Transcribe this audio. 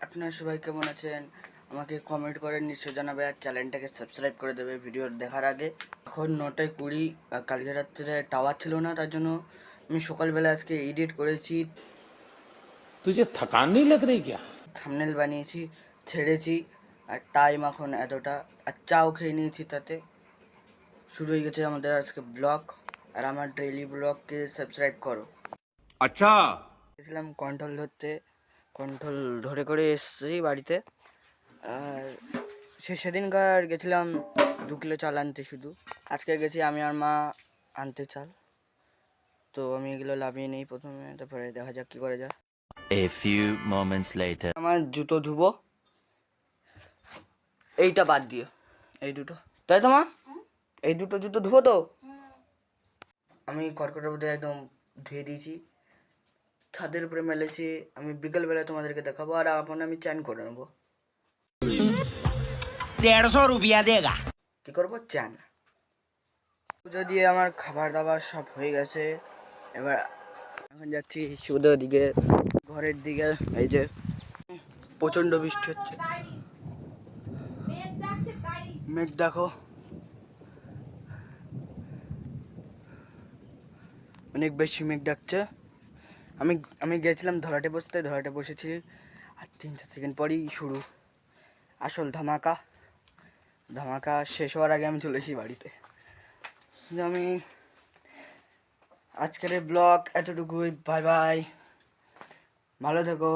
আপনারা সবাই কেমন আছেন? আমাকে কমেন্ট করে নিশ্চয় জানাবে, আর চ্যানেলটাকে সাবস্ক্রাইব করে দেবে ভিডিও দেখার আগে। এখন 9:20। কালকে রাত্রে টাওয়ার ছিল না, তার জন্য আমি সকালবেলা আজকে এডিট করেছি। तुझे थकान नहीं लग रही क्या? থাম্বনেল বানিয়েছি, ছেড়েছি। আর টাইম এখন এতটা, আর চাও খেয়ে নিয়েছি। তাতে শুরু হয়ে গেছে আমাদের আজকে ব্লগ। আর আমার ডেইলি ব্লগকে সাবস্ক্রাইব করো। अच्छा গেছিলাম কন্ট্রোল ধরতে, কন্ট্রোল ধরে করে এসেছি বাড়িতে। আর সেদিনকার গেছিলাম 2 কিলো চাল আনতে শুধু। আজকে গেছি আমি আর মা আনতে চাল। তো আমি এগুলো লাভিয়ে নিই প্রথমে, তারপরে দেখা যাক কী করে যায়। A few moments later. আমার জুতো ধুবো, এইটা বাদ দিও, এই দুটো, তাই তো মা? এই দুটো জুতো ধুবো তো। আমি কর্কটের মধ্যে একদম ধুয়ে দিয়েছি, ছাদের উপরে মেলেছি। আমি বিকেলবেলায় তোমাদেরকে দেখাবো, আর এখন আমি চ্যান করে নেবো। 150 रुपया देगा। কী করবো? চ্যান। পুজো দিয়ে আমার খাবার দাবার সব হয়ে গেছে। এবার এখন যাচ্ছি সুদের দিকে, ঘরের দিকে। এই যে প্রচণ্ড বৃষ্টি হচ্ছে, মেঘ দেখো, অনেক বেশি মেঘ ডাকছে। আমি গেছিলাম ধরাটে বসতে, ধরাটে বসেছি। আর 3-4 সেকেন্ড পরেই শুরু আসল ধামাকা। ধামাকা শেষ হওয়ার আগে আমি চলে এসেছি বাড়িতে। আমি আজকের ব্লগ এতটুকুই। বাই বাই, ভালো থেকো।